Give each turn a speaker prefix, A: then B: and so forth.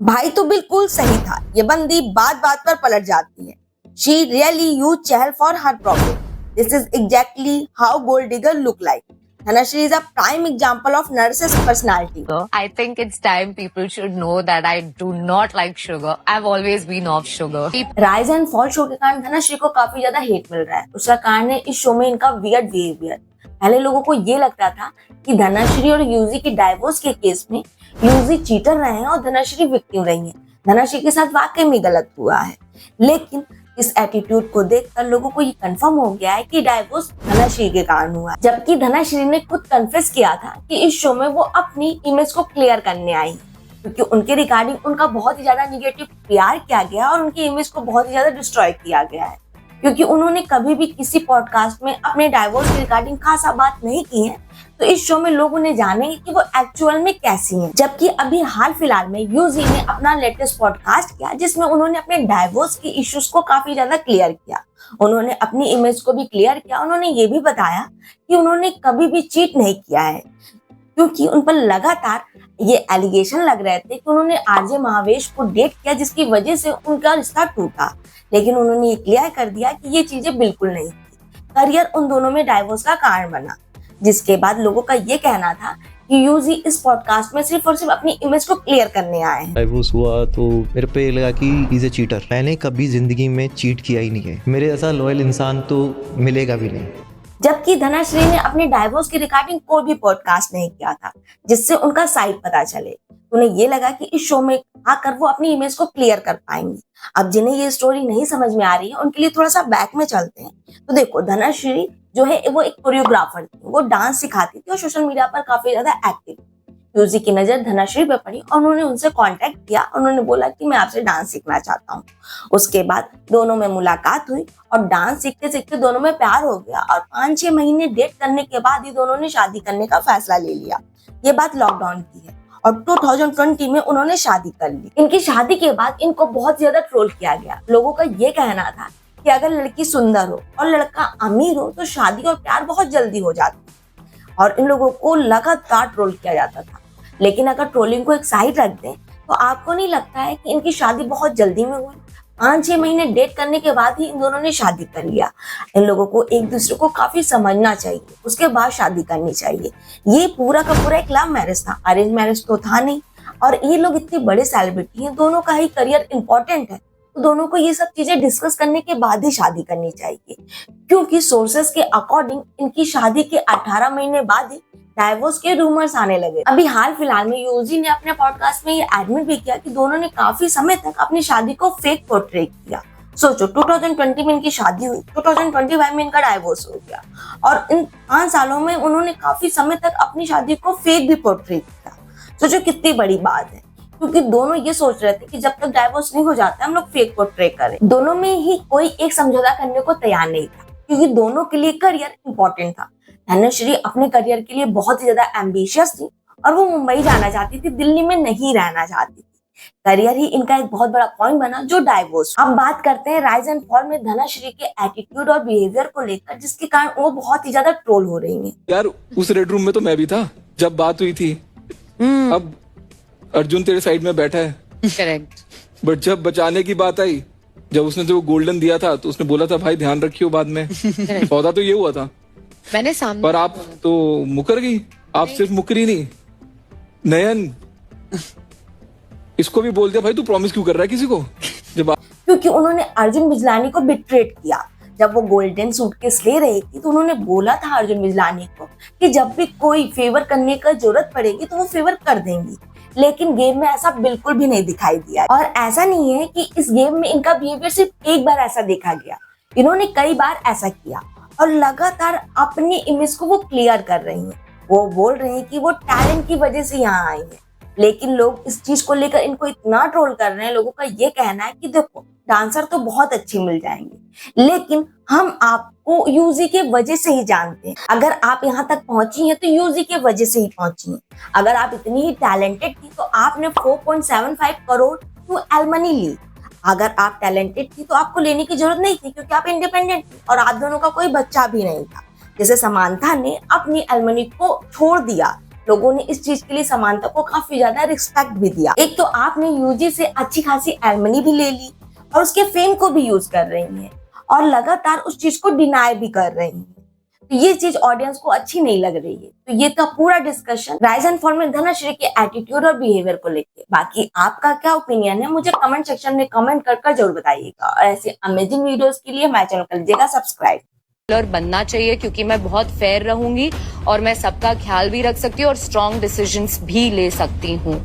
A: भाई तो बिल्कुल सही था, ये बंदी बात बात पर पलट जाती है। She really used Chahal for her profit. This is exactly how gold digger look like. Dhanashri is a prime example of narcissist personality.
B: I think it's time people should know that I do not like sugar. I've always been off sugar.
A: Rise and fall show के कारण धनश्री को काफी ज्यादा hate मिल रहा है। उसका कारण है इस शो में इनका वियर्ड बिहेवियर। पहले लोगों को ये लगता था कि धनश्री और यूजी के डाइवोर्स के केस में यूजी चीटर रहे हैं और धनश्री विक्टिम रही है। धनश्री के साथ वाकई में गलत हुआ है, लेकिन इस एटीट्यूड को देखकर लोगों को ये कंफर्म हो गया है कि डाइवोर्स धनश्री के कारण हुआ, जबकि धनश्री ने खुद कन्फेस किया था कि इस शो में वो अपनी इमेज को क्लियर करने आई, क्योंकि उनके रिगार्डिंग उनका बहुत ही ज्यादा निगेटिव प्यार किया गया और उनकी इमेज को बहुत ही ज्यादा डिस्ट्रॉय किया गया है, क्योंकि उन्होंने कभी भी किसी पॉडकास्ट में अपने डाइवोर्स के रिगार्डिंग खासा बात नहीं की है। तो इस शो में लोग उन्हें जानेंगे कि वो एक्चुअल में कैसी हैं। जबकि अभी हाल फिलहाल में यूजी ने अपना लेटेस्ट पॉडकास्ट किया जिसमें उन्होंने अपने डाइवोर्स के इश्यूज को काफी ज्यादा क्लियर किया। उन्होंने अपनी इमेज को भी क्लियर किया। उन्होंने ये भी बताया कि उन्होंने कभी भी चीट नहीं किया है, क्योंकि उन पर लगातार ये एलिगेशन लग रहे थे कि उन्होंने आरजे महावेश को डेट किया जिसकी वजह से उनका रिश्ता टूटा। लेकिन उन्होंने ये क्लियर कर दिया कि ये चीजें बिल्कुल नहीं थी। करियर उन दोनों में डाइवोर्स का कारण बना, जिसके बाद लोगों का ये कहना था कि यूजी इस पॉडकास्ट में सिर्फ और सिर्फ अपनी इमेज को क्लियर करने आए हैं।
C: डाइवोर्स हुआ तो मेरे पे लगा कि इज ए चीटर। मैंने कभी जिंदगी में चीट किया ही नहीं है। मेरे जैसा लॉयल इंसान तो मिलेगा भी नहीं।
A: जबकि धनश्री ने अपने डाइवोर्स की रिकॉर्डिंग कोई भी पॉडकास्ट नहीं किया था जिससे उनका साइड पता चले। उन्हें ये लगा कि इस शो में आकर वो अपनी इमेज को क्लियर कर पाएंगे। अब जिन्हें ये स्टोरी नहीं समझ में आ रही है उनके लिए थोड़ा सा बैक में चलते हैं। तो देखो, धनश्री जो है वो एक कोरियोग्राफर थी, वो डांस सिखाती थी और सोशल मीडिया पर काफी ज्यादा एक्टिव थी। यूजी की नजर धनश्री पे पड़ी और उन्होंने उनसे कांटेक्ट किया। उन्होंने बोला कि मैं आपसे डांस सीखना चाहता हूँ। उसके बाद दोनों में मुलाकात हुई और डांस सीखते सीखते दोनों में प्यार हो गया और 5-6 महीने डेट करने के बाद ही दोनों ने शादी करने का फैसला ले लिया। ये बात लॉकडाउन की है और 2020 में उन्होंने शादी कर ली। इनकी शादी के बाद इनको बहुत ज्यादा ट्रोल किया गया। लोगों का ये कहना था कि अगर लड़की सुंदर हो और लड़का अमीर हो तो शादी और प्यार बहुत जल्दी हो जाता है, और इन लोगों को लगातार ट्रोल किया जाता था। लेकिन अगर ट्रोलिंग को एक साइड रख दें तो आपको नहीं लगता है कि इनकी शादी बहुत जल्दी में हुई? 5-6 महीने डेट करने के बाद ही इन दोनों ने शादी कर लिया। इन लोगों को एक दूसरे को काफी समझना चाहिए, उसके बाद शादी करनी चाहिए। ये पूरा का पूरा एक लव मैरिज था, अरेंज मैरिज तो था नहीं। और ये लोग इतने बड़े सेलिब्रिटी हैं, दोनों का ही करियर इंपॉर्टेंट है, तो दोनों को ये सब चीजें डिस्कस करने के बाद ही शादी करनी चाहिए, क्योंकि सोर्सेस के अकॉर्डिंग इनकी शादी के 18 महीने बाद ही डाइवोर्स के रूमर्स आने लगे। अभी हाल फिलहाल में यूजी ने अपने पॉडकास्ट में ये एडमिट भी किया कि दोनों ने काफी समय तक अपनी शादी को फेक पोर्ट्रे किया। सोचो, 2020 में इनकी शादी हुई, 2025 में इनका डाइवोर्स हो गया और इन 5 सालों में उन्होंने काफी समय तक अपनी शादी को फेक भी पोर्ट्रे किया। सोचो कितनी बड़ी बात है, क्योंकि दोनों ये सोच रहे थे कि जब तक डाइवोर्स नहीं हो जाता हम लोग फेक पोर्ट्रे करें। दोनों में ही कोई एक समझौता करने को तैयार नहीं था, क्योंकि दोनों के लिए करियर इंपॉर्टेंट था। धनश्री अपने करियर के लिए बहुत ही ज्यादा एम्बिशियस थी और वो मुंबई जाना चाहती थी, दिल्ली में नहीं रहना चाहती थी। करियर ही इनका एक बहुत बड़ा पॉइंट बना जो डाइवोर्स। अब बात करते हैं राइज एंड फॉल में धनश्री के एटीट्यूड और बिहेवियर को लेकर, जिसके कारण वो बहुत ही ज्यादा ट्रोल हो रही है।
D: यार उस रेड रूम में तो मैं भी था जब बात हुई थी। अब अर्जुन तेरे साइड में बैठा है,
B: Correct.
D: बट जब बचाने की बात आई, जब उसने जो गोल्डन दिया था तो उसने बोला था भाई ध्यान रखियो बाद में। पौधा तो ये हुआ था,
B: मैंने सामने
D: पर आप तो मुकर गई। आप सिर्फ मुकरी नहीं, नयन इसको भी बोल दिया भाई तू प्रॉमिस क्यों कर रहा है किसी को। जब
A: क्योंकि उन्होंने अर्जुन बिजलानी को बिट्रेट किया। जब वो गोल्डन सूटकेस ले रही थी तो उन्होंने बोला था अर्जुन बिजलानी को कि जब भी कोई फेवर करने का जरूरत पड़ेगी तो वो फेवर कर देंगी, लेकिन गेम में ऐसा बिल्कुल भी नहीं दिखाई दिया। और ऐसा नहीं है कि इस गेम में इनका बिहेवियर सिर्फ एक बार ऐसा देखा गया, इन्होंने कई बार ऐसा किया और लगातार अपनी इमेज को वो क्लियर कर रही हैं। वो बोल रहे हैं कि वो टैलेंट की वजह से यहाँ आई है, लेकिन लोग इस चीज को लेकर इनको इतना ट्रोल कर रहे हैं। लोगों का ये कहना है कि देखो, डांसर तो बहुत अच्छे मिल जाएंगे, लेकिन हम आपको यूजी के वजह से ही जानते हैं। अगर आप यहाँ तक पहुंची हैं तो यूजी के वजह से ही पहुंची हैं। अगर आप इतनी ही टैलेंटेड थी तो आपने 4.75 करोड़ टू एलमनी ली। अगर आप टैलेंटेड थी तो आपको लेने की जरूरत नहीं थी, क्योंकि आप इंडिपेंडेंट थी और आप दोनों का कोई बच्चा भी नहीं था। जैसे समांथा ने अपनी एलमनी को छोड़ दिया लोगों ने इस चीज के लिए समानता को काफी ज्यादा रिस्पेक्ट भी दिया। एक तो आपने यूजी से अच्छी खासी एलिमनी भी ले ली और उसके फेम को भी यूज कर रही हैं और लगातार उस चीज को डिनाई भी कर रही हैं। तो ये चीज ऑडियंस को अच्छी नहीं लग रही है। तो ये था पूरा डिस्कशन राइज एंड फॉल में धनाश्री के एटीट्यूड और बिहेवियर को लेके। बाकी आपका क्या ओपिनियन है मुझे कमेंट सेक्शन में कमेंट कर जरूर बताइएगा और ऐसे अमेजिंग वीडियोस के लिए हमारे चैनल कर लीजिएगा सब्सक्राइब।
B: और बनना चाहिए क्योंकि मैं बहुत फेयर रहूंगी और मैं सबका ख्याल भी रख सकती हूँ और स्ट्रॉन्ग डिसीजंस भी ले सकती हूँ।